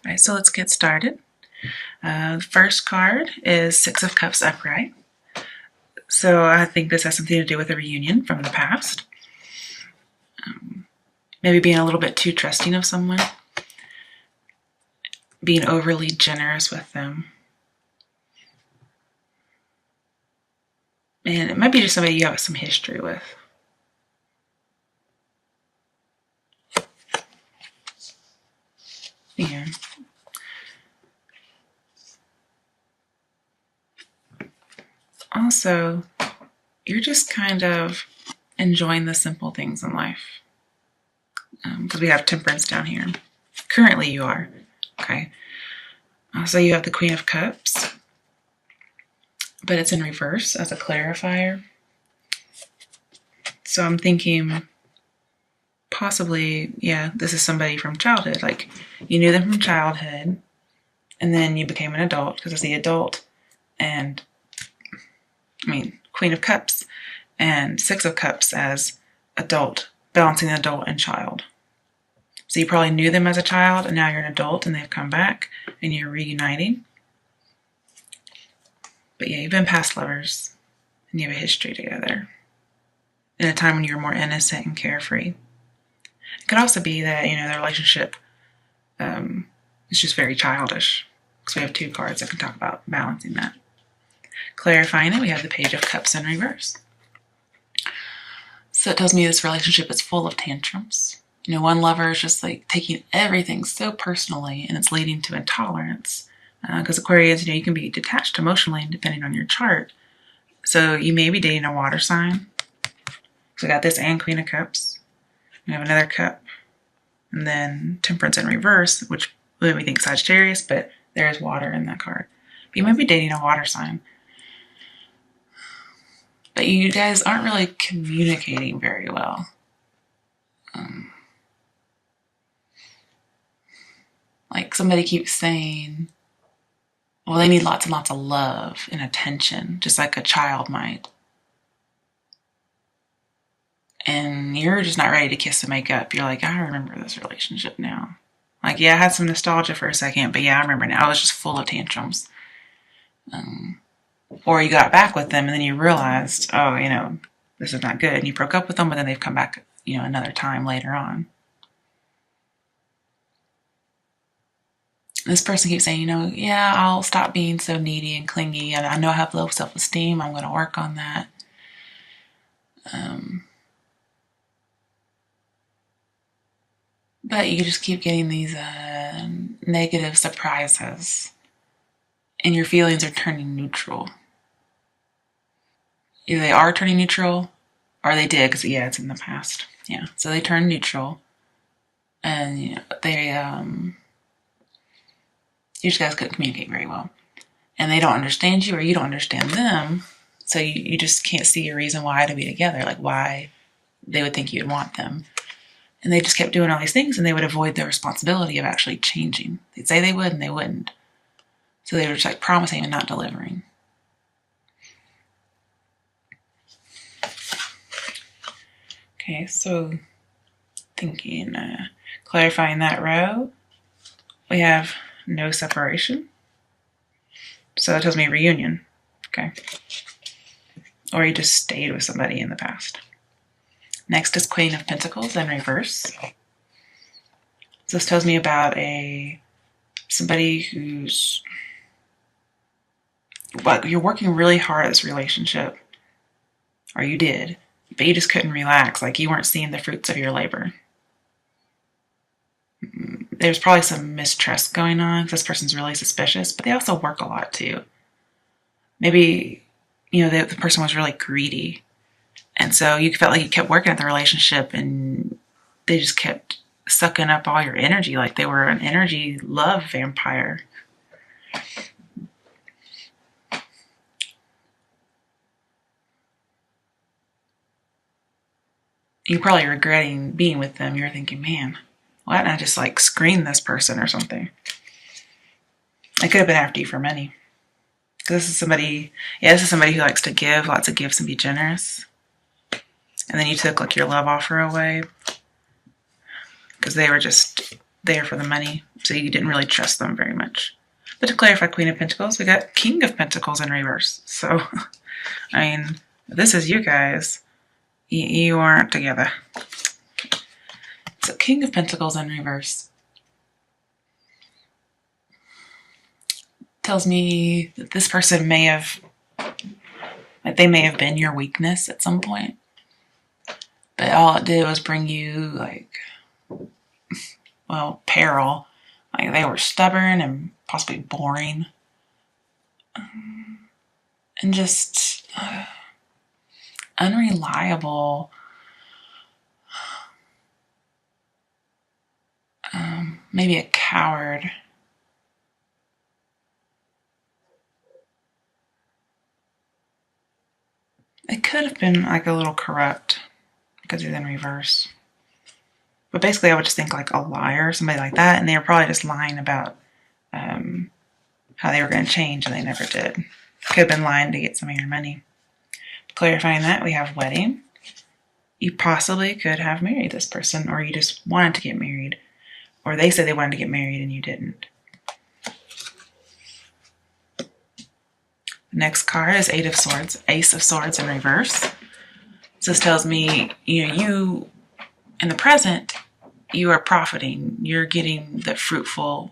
All right, so let's get started. The first card is Six of Cups upright. So I think this has something to do with a reunion from the past. Maybe being a little bit too trusting of someone. Being overly generous with them. And it might be just somebody you have some history with. Yeah. Also, you're just kind of enjoying the simple things in life. Because we have temperance down here. Currently you are. Okay. So you have the Queen of Cups. But it's in reverse as a clarifier. So I'm thinking possibly, yeah, this is somebody from childhood. Like you knew them from childhood and then you became an adult because it's the adult and Queen of Cups and Six of Cups as adult, balancing the adult and child. So you probably knew them as a child and now you're an adult and they've come back and you're reuniting. But yeah, you've been past lovers and you have a history together in a time when you were more innocent and carefree. It could also be that, the relationship is just very childish. Because we have two cards that can talk about balancing that. Clarifying it, we have the Page of Cups in reverse. So it tells me this relationship is full of tantrums. One lover is just like taking everything so personally and it's leading to intolerance. Because Aquarius, you can be detached emotionally depending on your chart. So you may be dating a water sign. So we got this and Queen of Cups. We have another cup. And then Temperance in reverse, which we think Sagittarius, but there is water in that card. But you might be dating a water sign. But you guys aren't really communicating very well. Like somebody keeps saying, well, they need lots and lots of love and attention, just like a child might. And you're just not ready to kiss and make up. You're like, I remember this relationship now. Like, yeah, I had some nostalgia for a second, but yeah, I remember now. I was just full of tantrums. Or you got back with them and then you realized, oh, this is not good. And you broke up with them, but then they've come back, another time later on. This person keeps saying, yeah, I'll stop being so needy and clingy. And I know I have low self-esteem. I'm going to work on that. But you just keep getting these negative surprises. And your feelings are turning neutral. Either they are turning neutral, or they did, because, yeah, it's in the past. Yeah, so they turn neutral. And, you just guys couldn't communicate very well. And they don't understand you, or you don't understand them. So you just can't see a reason why to be together, like why they would think you'd want them. And they just kept doing all these things and they would avoid the responsibility of actually changing. They'd say they would and they wouldn't. So they were just like promising and not delivering. Okay, so thinking, clarifying that row, we have no separation. So that tells me reunion. Okay. Or you just stayed with somebody in the past. Next is Queen of Pentacles in reverse. So this tells me about somebody who's, you're working really hard at this relationship, or you did, but you just couldn't relax. Like you weren't seeing the fruits of your labor. There's probably some mistrust going on because this person's really suspicious, but they also work a lot too. Maybe, the person was really greedy. And so you felt like you kept working at the relationship and they just kept sucking up all your energy. Like they were an energy love vampire. You're probably regretting being with them. You're thinking, man, why didn't I just screen this person or something? I could have been after you for money. Because this is somebody who likes to give, lots of gifts and be generous. And then you took your love offer away because they were just there for the money, so you didn't really trust them very much. But to clarify Queen of Pentacles, we got King of Pentacles in reverse. So, I mean, this is you guys. You aren't together. So King of Pentacles in reverse tells me that this person may have, like, they may have been your weakness at some point. But all it did was bring you, like, well, peril. Like, they were stubborn and possibly boring. And just unreliable. Maybe a coward. It could have been like a little corrupt because he's in reverse. But basically I would just think like a liar, somebody like that, and they were probably just lying about how they were going to change, and they never did. Could have been lying to get some of your money. Clarifying that, we have wedding. You possibly could have married this person, or you just wanted to get married. Or they said they wanted to get married and you didn't. The next card is Eight of Swords, Ace of Swords in reverse. So this tells me, you in the present, you are profiting. You're getting the fruits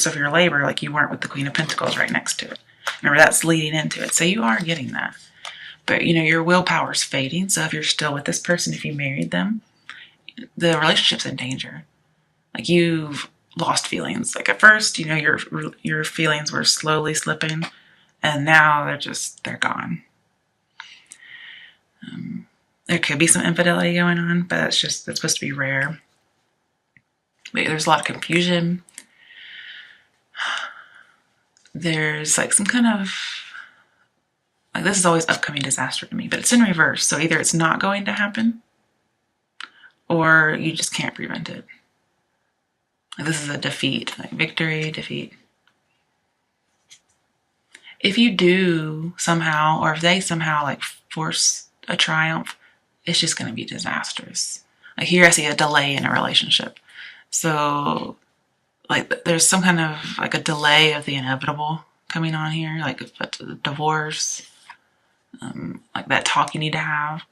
of your labor, like you weren't with the Queen of Pentacles right next to it. Remember, that's leading into it. So you are getting that. But, your willpower's fading. So if you're still with this person, if you married them, the relationship's in danger. Like, you've lost feelings. Like, at first, your feelings were slowly slipping, and now they're gone. There could be some infidelity going on, but that's supposed to be rare. But there's a lot of confusion. There's like some kind of, like, this is always upcoming disaster to me, but it's in reverse. So either it's not going to happen, or you just can't prevent it. Like, this is a defeat, like victory, defeat. If you do somehow, or if they somehow like force a triumph, it's just going to be disastrous. Like, here I see a delay in a relationship. So, like, there's some kind of like a delay of the inevitable coming on here, like a divorce, like that talk you need to have.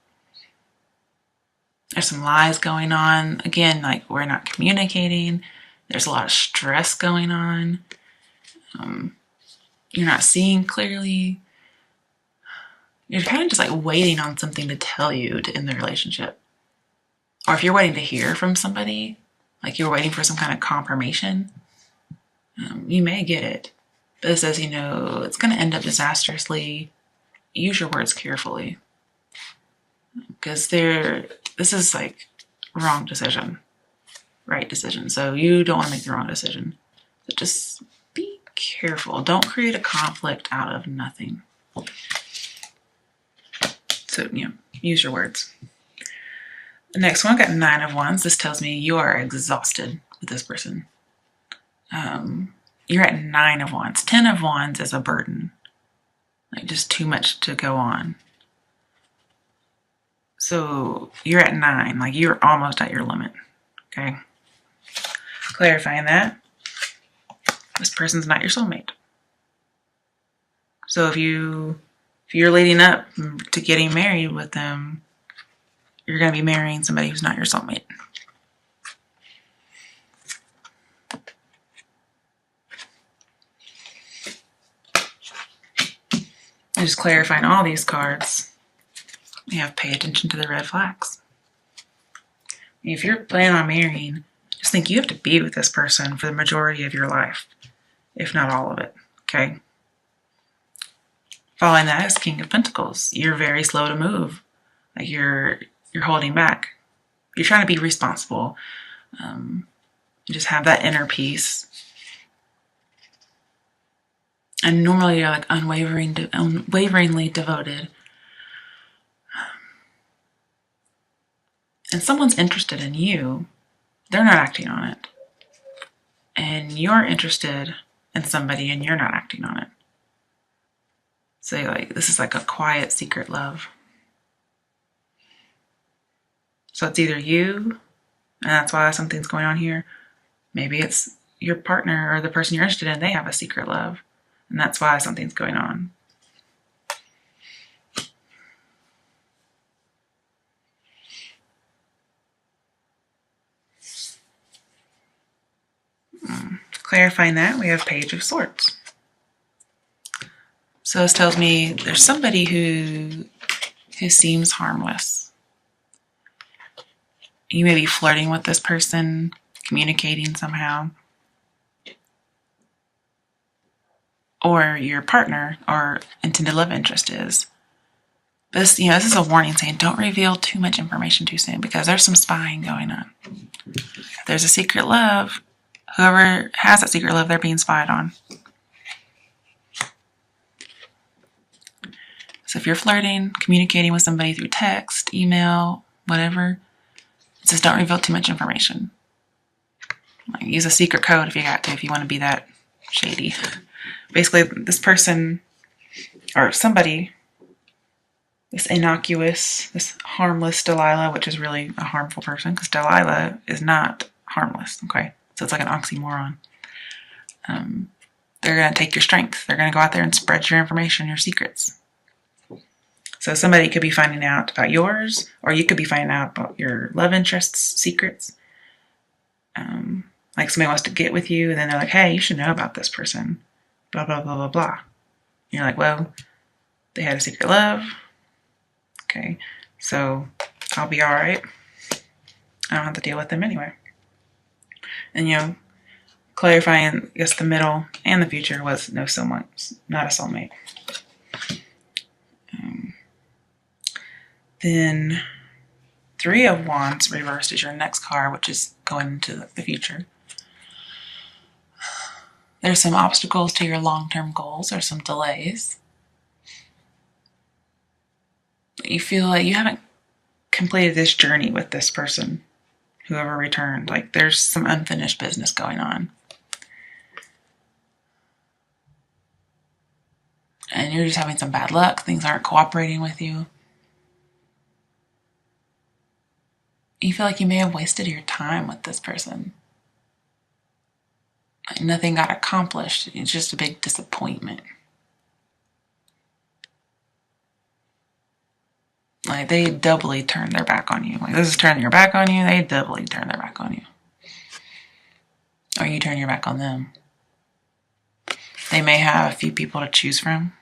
There's some lies going on. Again, like, we're not communicating. There's a lot of stress going on. You're not seeing clearly. You're kind of just like waiting on something to tell you to end the relationship. Or if you're waiting to hear from somebody, like you're waiting for some kind of confirmation, you may get it. But it says, it's going to end up disastrously. Use your words carefully. Because this is like wrong decision, right decision. So you don't want to make the wrong decision. So just be careful. Don't create a conflict out of nothing. So, use your words. The next one, got Nine of Wands. This tells me you are exhausted with this person. You're at 9 of Wands. 10 of Wands is a burden. Like, just too much to go on. So you're at 9, like you're almost at your limit, okay? Clarifying that, this person's not your soulmate. So if you're leading up to getting married with them, you're going to be marrying somebody who's not your soulmate. I'm just clarifying all these cards. We have pay attention to the red flags. If you're planning on marrying, just think you have to be with this person for the majority of your life, if not all of it, okay? Following that is King of Pentacles. You're very slow to move. Like, you're holding back. You're trying to be responsible. You just have that inner peace. And normally you're like unwaveringly devoted. And someone's interested in you, they're not acting on it. And you're interested in somebody and you're not acting on it. So like, this is like a quiet, secret love. So it's either you And that's why something's going on here. Maybe it's your partner or the person you're interested in, they have a secret love. And that's why something's going on. Clarifying that, we have Page of Swords. So this tells me there's somebody who seems harmless. You may be flirting with this person, communicating somehow. Or your partner or intended love interest is. This is a warning saying don't reveal too much information too soon because there's some spying going on. If there's a secret love, whoever has that secret love, they're being spied on. So if you're flirting, communicating with somebody through text, email, whatever, it says don't reveal too much information. Like, use a secret code if you got to, if you want to be that shady. Basically, this person or somebody, this innocuous, this harmless Delilah, which is really a harmful person because Delilah is not harmless, okay? So it's like an oxymoron. They're going to take your strength. They're going to go out there and spread your information, your secrets. So somebody could be finding out about yours, or you could be finding out about your love interest's secrets. Like somebody wants to get with you, and then they're like, hey, you should know about this person. Blah, blah, blah, blah, blah. And you're like, well, they had a secret love. Okay, so I'll be all right. I don't have to deal with them anyway. And, clarifying, I guess, the middle and the future was no someone, not a soulmate. Then Three of Wands reversed is your next card, which is going into the future. There's some obstacles to your long-term goals or some delays. You feel like you haven't completed this journey with this person, whoever returned. Like there's some unfinished business going on. And you're just having some bad luck. Things aren't cooperating with you. You feel like you may have wasted your time with this person. Like nothing got accomplished. It's just a big disappointment. Like they doubly turned their back on you. Like this is turning your back on you. They doubly turn their back on you. Or you turn your back on them. They may have a few people to choose from.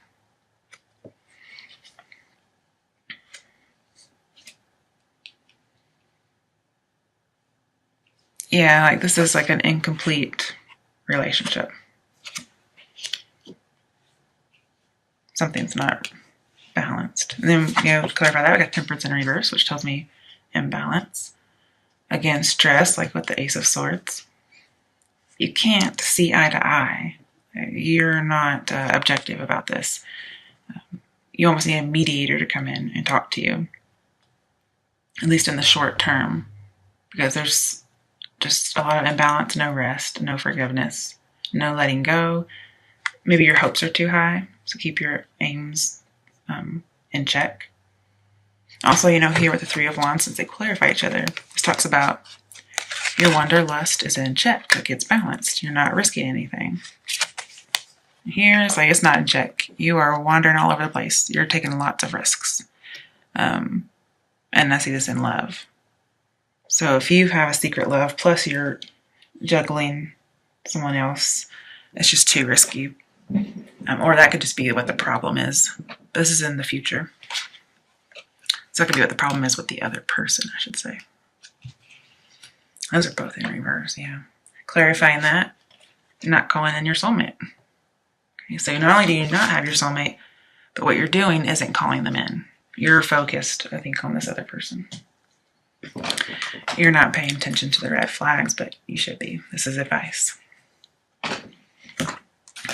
Yeah, like this is like an incomplete relationship. Something's not balanced. And then, to clarify that, we got Temperance in reverse, which tells me imbalance. Again, stress, like with the Ace of Swords. You can't see eye to eye. You're not objective about this. You almost need a mediator to come in and talk to you, at least in the short term, because there's just a lot of imbalance, no rest, no forgiveness, no letting go. Maybe your hopes are too high, so keep your aims in check. Also, here with the Three of Wands, since they clarify each other, this talks about your wanderlust is in check, like it's balanced. You're not risking anything. Here, it's like it's not in check. You are wandering all over the place. You're taking lots of risks. And I see this in love. So if you have a secret love, plus you're juggling someone else, it's just too risky. Or that could just be what the problem is. This is in the future. So that could be what the problem is with the other person, I should say. Those are both in reverse, yeah. Clarifying that, you're not calling in your soulmate. Okay, so not only do you not have your soulmate, but what you're doing isn't calling them in. You're focused, I think, on this other person. You're not paying attention to the red flags, but you should be. This is advice.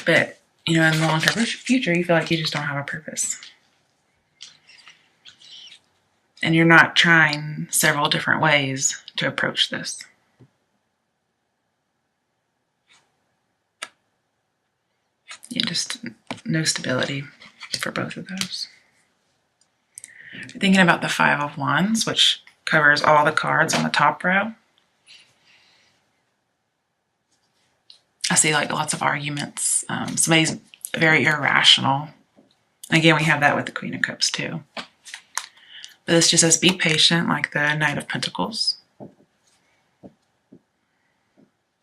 But, in the long-term future, you feel like you just don't have a purpose. And you're not trying several different ways to approach this. Just no stability for both of those. Thinking about the Five of Wands, which covers all the cards on the top row. I see like lots of arguments. Somebody's very irrational. Again, we have that with the Queen of Cups too. But this just says be patient, like the Knight of Pentacles.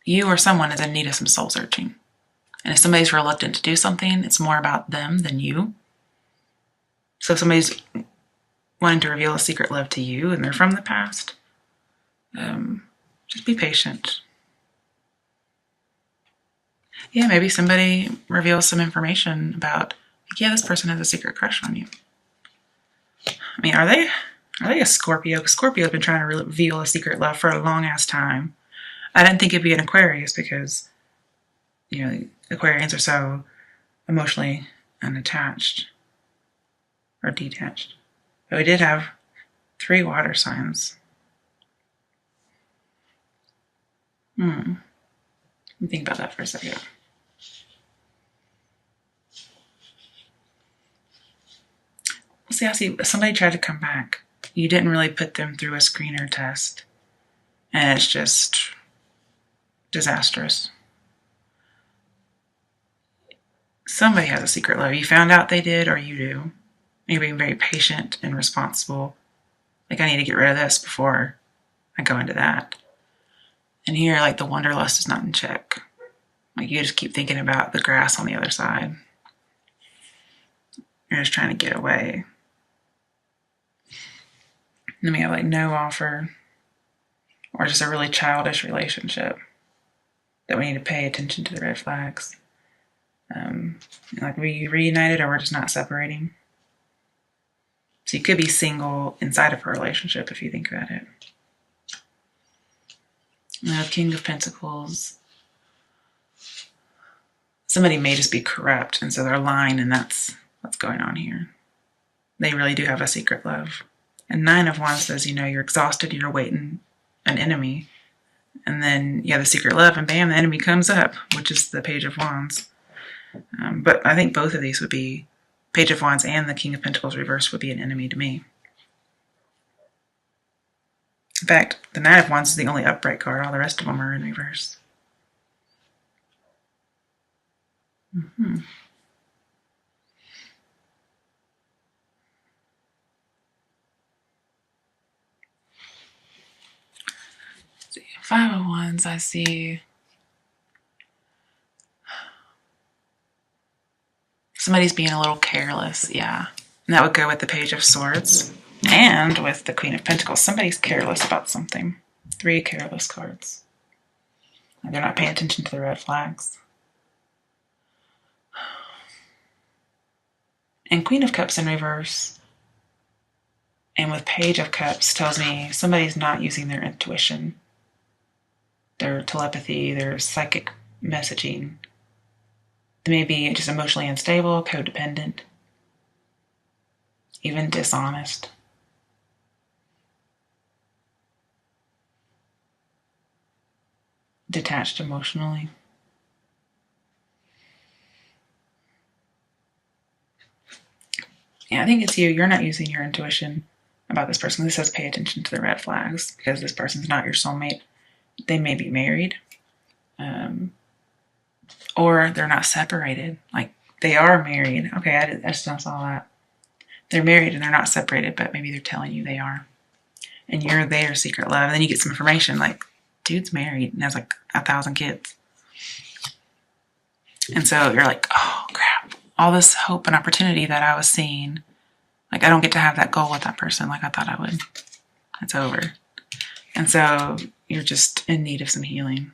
You or someone is in need of some soul searching. And if somebody's reluctant to do something, it's more about them than you. So if somebody's wanting to reveal a secret love to you and they're from the past, just be patient. Yeah, maybe somebody reveals some information about, like, yeah, this person has a secret crush on you. I mean, are they a Scorpio? Because Scorpio's been trying to reveal a secret love for a long ass time. I didn't think it'd be an Aquarius because, you know, Aquarians are so emotionally unattached or detached. But we did have 3 water signs. Let me think about that for a second. See, I see somebody tried to come back. You didn't really put them through a screener test. And it's just disastrous. Somebody has a secret love. You found out they did, or you do. You're being very patient and responsible. Like, I need to get rid of this before I go into that. And here, like, the wanderlust is not in check. Like, you just keep thinking about the grass on the other side. You're just trying to get away. And then we have, like, no offer. Or just a really childish relationship that we need to pay attention to the red flags. Like, we reunited or we're just not separating. So you could be single inside of a relationship if you think about it. Now, King of Pentacles. Somebody may just be corrupt, and so they're lying, and that's what's going on here. They really do have a secret love. And 9 of Wands says, you know, you're exhausted, you're waiting an enemy. And then you have the secret love, and bam, the enemy comes up, which is the Page of Wands. But I think both of these would be, Page of Wands and the King of Pentacles reverse would be an enemy to me. In fact, the Knight of Wands is the only upright card. All the rest of them are in reverse. Let's see. 5 of Wands, I see somebody's being a little careless, yeah. And that would go with the Page of Swords and with the Queen of Pentacles. Somebody's careless about something. 3 careless cards. They're not paying attention to the red flags. And Queen of Cups in reverse and with Page of Cups tells me somebody's not using their intuition, their telepathy, their psychic messaging. They may be just emotionally unstable, codependent, even dishonest. Detached emotionally. Yeah, I think it's you. You're not using your intuition about this person. This says pay attention to the red flags because this person's not your soulmate. They may be married. Or they're not separated. Like, they are married. Okay, I just don't saw that. They're married and they're not separated, but maybe they're telling you they are. And you're their secret love. And then you get some information like, dude's married and has like 1,000 kids. And so you're like, oh, crap. All this hope and opportunity that I was seeing, like, I don't get to have that goal with that person like I thought I would. It's over. And so you're just in need of some healing.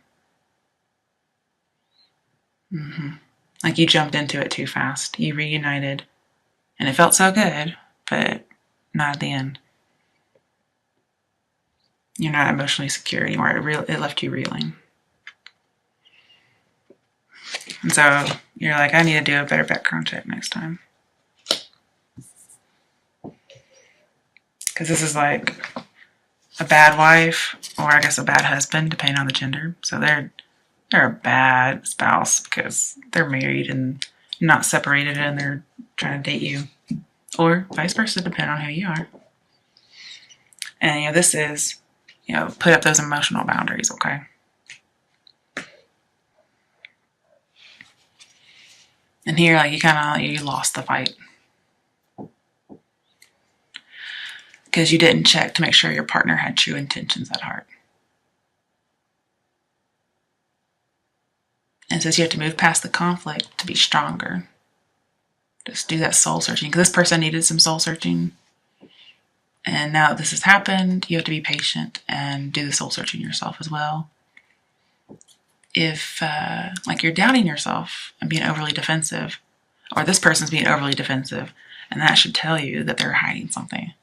Like, you jumped into it too fast. You reunited, and it felt so good, but not at the end. You're not emotionally secure anymore. It left you reeling. And so you're like, I need to do a better background check next time. Because this is like a bad wife, or I guess a bad husband, depending on the gender. So they're a bad spouse because they're married and not separated and they're trying to date you. Or vice versa, depending on who you are. And, you know, this is, you know, put up those emotional boundaries, okay? And here, like, you lost the fight. Because you didn't check to make sure your partner had true intentions at heart. And says you have to move past the conflict to be stronger. Just do that soul searching. Because this person needed some soul searching. And now that this has happened, you have to be patient and do the soul searching yourself as well. If, like, you're doubting yourself and being overly defensive, or this person's being overly defensive, and that should tell you that they're hiding something.